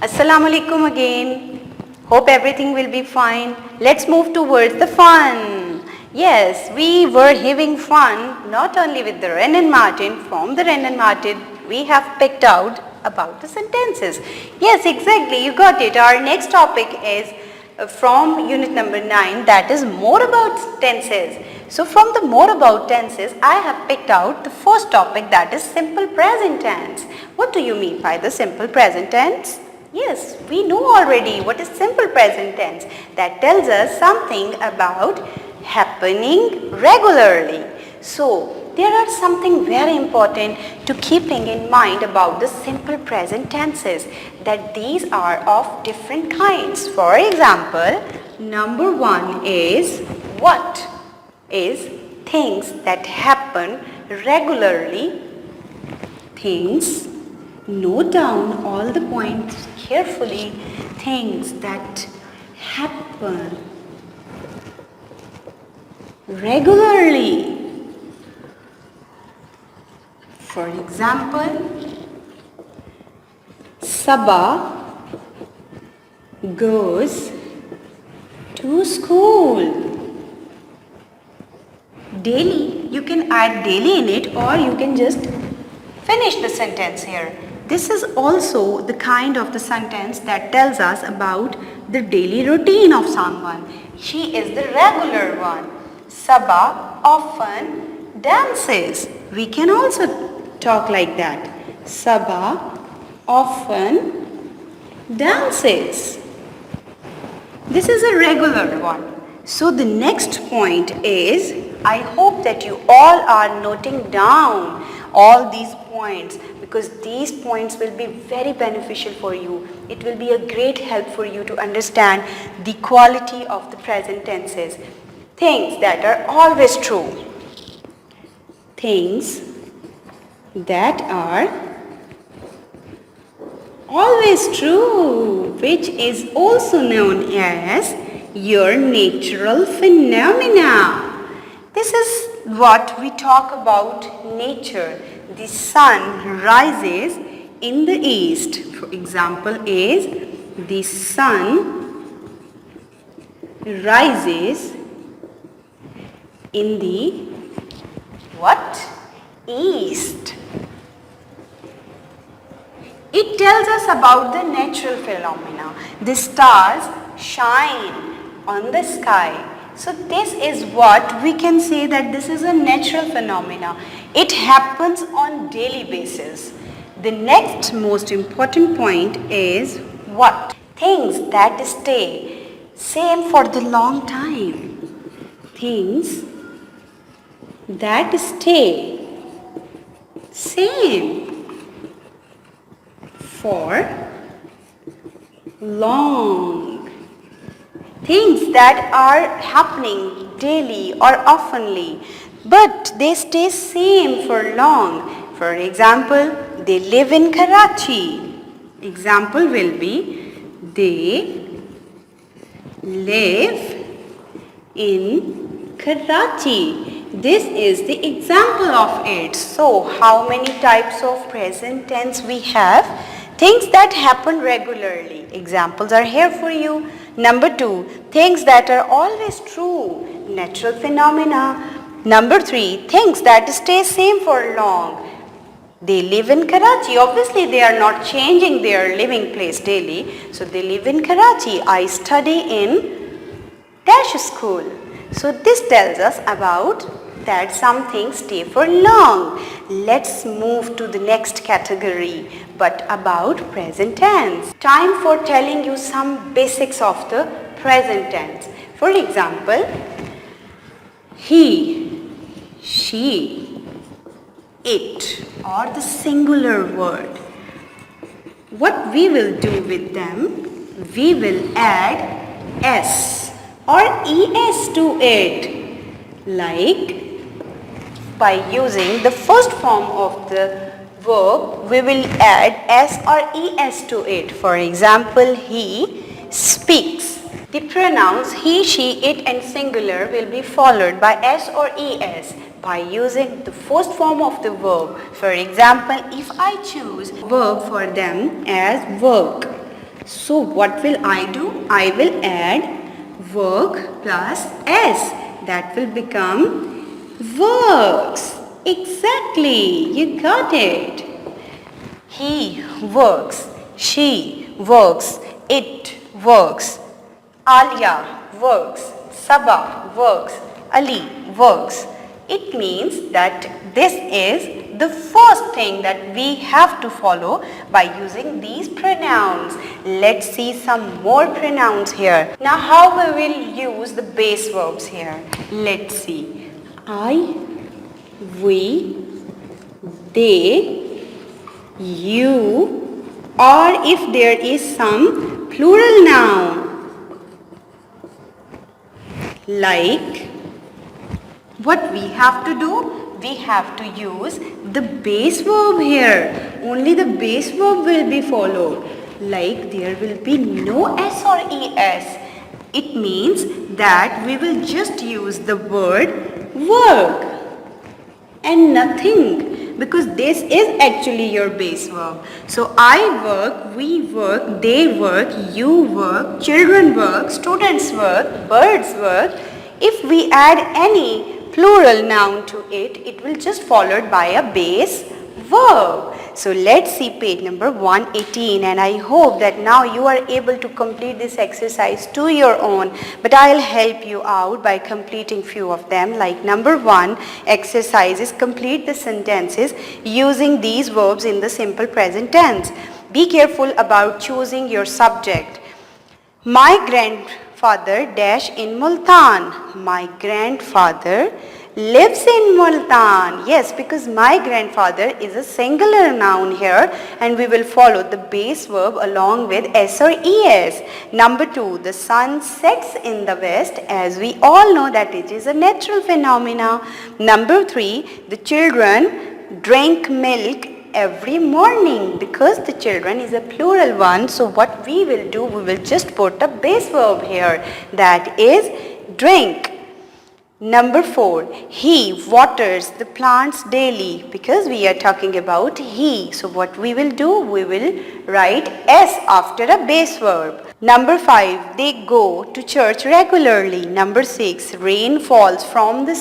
Assalamu alaikum again. Hope everything will be fine. Let's move towards the fun. Yes, we were having fun not only with the Wren and Martin. From the Wren and Martin, we have picked out about the sentences. Yes, exactly, you got it. Our next topic is from unit number 9, that is more about tenses. So from the more about tenses, I have picked out the first topic, that is simple present tense. What do you mean by the simple present tense? Yes, we know already what is simple present tense. That tells us something about happening regularly. So there are something very important to keeping in mind about the simple present tenses, that these are of different kinds. For example, number 1 is what? Is things that happen regularly. Things, note down all the points carefully. Things that happen regularly. For example, Sabah goes to school. Daily, you can add daily in it, or you can just finish the sentence here. This is also the kind of the sentence that tells us about the daily routine of someone. She is the regular one. Sabah often dances. We can also talk like that. Sabah often dances. This is a regular one. So the next point is, I hope that you all are noting down all these points, because these points will be very beneficial for you. It will be a great help for you to understand the quality of the present tenses. Things that are always true. Things that are always true, which is also known as your natural phenomena. This is what we talk about nature. The sun rises in the east. For example is, the sun rises in the what? East. It tells us about the natural phenomena. The stars shine on the sky. So this is what we can say, that this is a natural phenomena. It happens on daily basis. The next most important point is what? Things that stay same for the long time. Things that stay same for long. Things that are happening daily or oftenly, but they stay same for long. For example, they live in Karachi. Example will be, they live in Karachi. This is the example of it. So, how many types of present tense we have? Things that happen regularly. Examples are here for you. Number 2, things that are always true, natural phenomena. Number 3, things that stay same for long. They live in Karachi. Obviously, they are not changing their living place daily. So, they live in Karachi. I study in dash school. So, this tells us about that some things stay for long. Let's move to the next category, but about present tense. Time for telling you some basics of the present tense. For example, he, she, it, or the singular word. What we will do with them, we will add s or es to it, like by using the first form of the verb, we will add s or es to it. For example, he speaks. The pronouns he, she, it and singular will be followed by s or es by using the first form of the verb. For example, if I choose verb for them as work, So what will I do? I will add work plus S. That will become works. Exactly, you got it. He works, she works, it works, Alia works, Saba works, Ali works. It means that this is the first thing that we have to follow by using these pronouns. Let's see some more pronouns here. Now how we will use the base verbs here? Let's see. I, we, they, you, or if there is some plural noun like, what we have to do? We have to use the base verb here. Only the base verb will be followed. Like there will be no S or ES. It means that we will just use the word work and nothing, because this is actually your base verb. So I work, we work, they work, you work, children work, students work, birds work. If we add any plural noun to it, it will just followed by a base verb. So let's see page number 118, and I hope that now you are able to complete this exercise to your own, but I'll help you out by completing few of them. Like number 1 exercise is complete the sentences using these verbs in the simple present tense. Be careful about choosing your subject. My grandfather dash in Multan. My grandfather lives in Multan. Yes, because my grandfather is a singular noun here, and we will follow the base verb along with S or ES. Number 2, the sun sets in the west, as we all know that it is a natural phenomena. Number 3, the children drink milk every morning, because the children is a plural one. So what we will do, we will just put a base verb here, that is drink. Number 4, he waters the plants daily, because we are talking about he. So what we will do, we will write S after a base verb. Number 5, they go to church regularly. Number 6, rain falls from the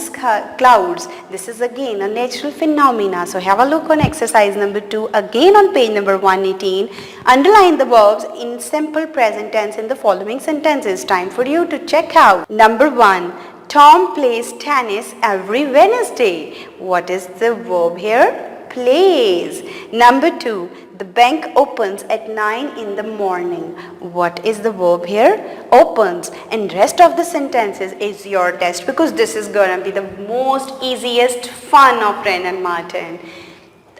clouds. This is again a natural phenomena. So have a look on exercise number 2 again on page number 118. Underline the verbs in simple present tense in the following sentences. Time for you to check out. Number 1, Tom plays tennis every Wednesday. What is the verb here? Plays. Number 2, the bank opens at 9 in the morning. What is the verb here? Opens. And rest of the sentences is your test, because this is going to be the most easiest fun of Wren and Martin.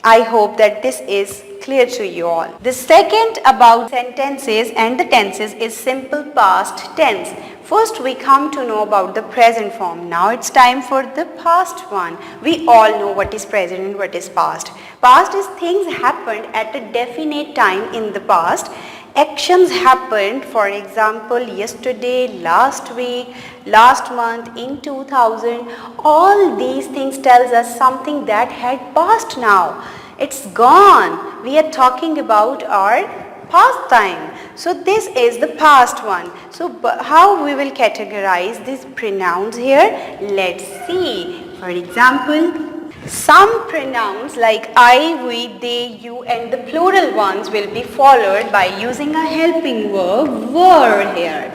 I hope that this is clear to you all. The second about sentences and the tenses is simple past tense. First we come to know about the present form. Now it's time for the past one. We all know what is present and what is past. Past is things happened at a definite time in the past. Actions happened, for example, yesterday, last week, last month, in 2000. All these things tells us something that had passed now. It's gone. We are talking about our past time. So this is the past one. So how we will categorize these pronouns here? Let's see. For example, some pronouns like I, we, they, you and the plural ones will be followed by using a helping verb, were here.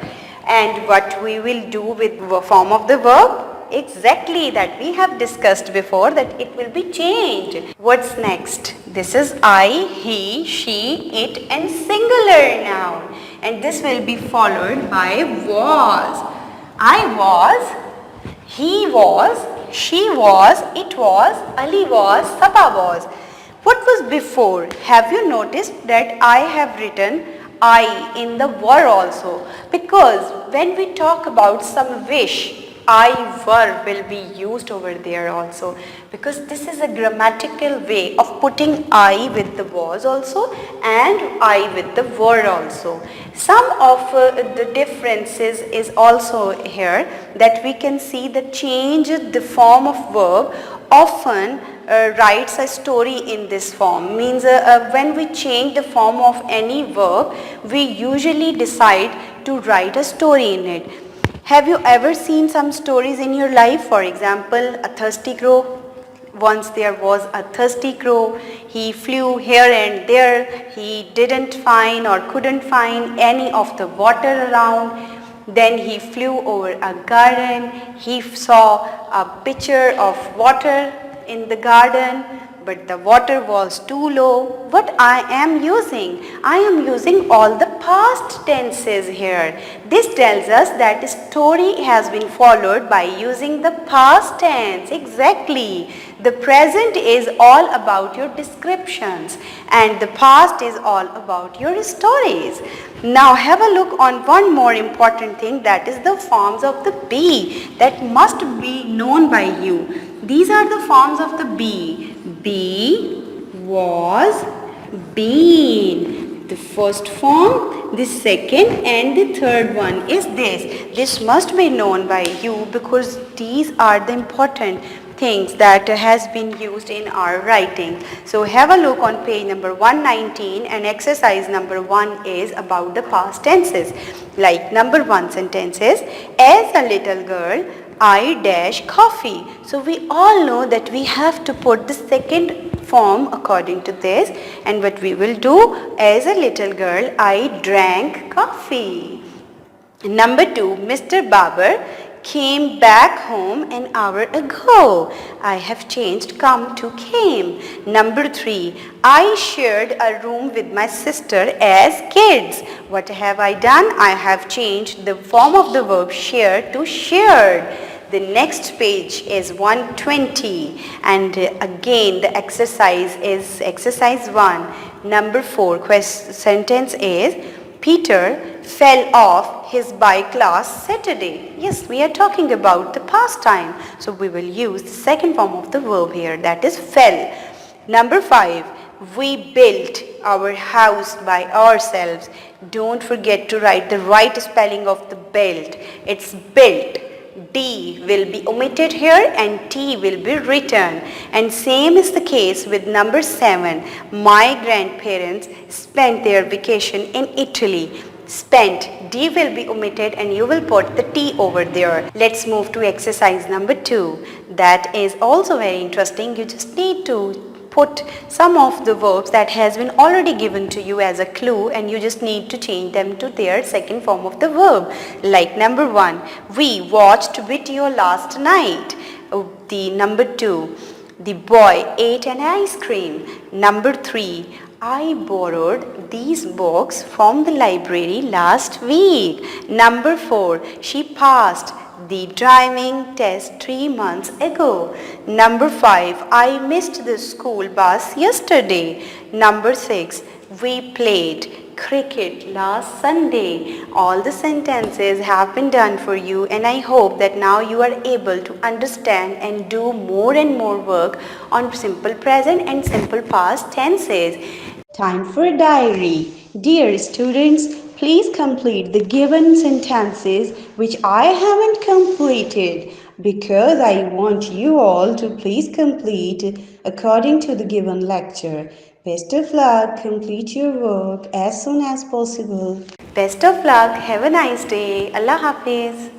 And what we will do with the form of the verb? Exactly that we have discussed before, that it will be changed. What's next? This is I, he, she, it and singular noun. And this will be followed by was. I was, he was, she was, it was, Ali was, Saba was. What was before? Have you noticed that I have written I in the were also? Because when we talk about some wish, I were will be used over there also, because this is a grammatical way of putting I with the was also and I with the were also. Some of the differences is also here, that we can see the change the form of verb often writes a story in this form. Means when we change the form of any verb, we usually decide to write a story in it. Have you ever seen some stories in your life? For example, a thirsty crow. Once there was a thirsty crow. He flew here and there. He didn't find or couldn't find any of the water around. Then he flew over a garden. He saw a pitcher of water in the garden, but the water was too low. What I am using? I am using all the past tenses here. This tells us that the story has been followed by using the past tense. Exactly. The present is all about your descriptions and the past is all about your stories. Now have a look on one more important thing, that is the forms of the be that must be known by you. These are the forms of the be. Be, was, been. The first form, the second and the third one is this. This must be known by you because these are the important things that has been used in our writing. So have a look on page number 119 and exercise number 1 is about the past tenses. Like number 1 sentence is, as a little girl I dash coffee. So we all know that we have to put the second form according to this, and what we will do, as a little girl I drank coffee. Number 2, Mr. Barber came back home an hour ago. I have changed come to came. Number 3, I shared a room with my sister as kids. What have I done? I have changed the form of the verb share to shared. The next page is 120 and again the exercise is exercise 1. Number 4 sentence is, Peter fell off his bike last Saturday. Yes, we are talking about the past time. So we will use the second form of the verb here, that is fell. Number 5, we built our house by ourselves. Don't forget to write the right spelling of the built. It's built. D will be omitted here and T will be written. And same is the case with number 7. My grandparents spent their vacation in Italy. Spent, D will be omitted and you will put the T over there. Let's move to exercise number 2. That is also very interesting. You just need to put some of the verbs that has been already given to you as a clue and you just need to change them to their second form of the verb. Like number 1, we watched video last night. The number 2, the boy ate an ice cream. Number 3, I borrowed these books from the library last week. Number 4, she passed the driving test 3 months ago. Number 5, I missed the school bus yesterday. Number 6, we played cricket last Sunday. All the sentences have been done for you and I hope that now you are able to understand and do more and more work on simple present and simple past tenses. Time for a diary. Dear students, please complete the given sentences which I haven't completed because I want you all to please complete according to the given lecture. Best of luck. Complete your work as soon as possible. Best of luck. Have a nice day. Allah Hafiz.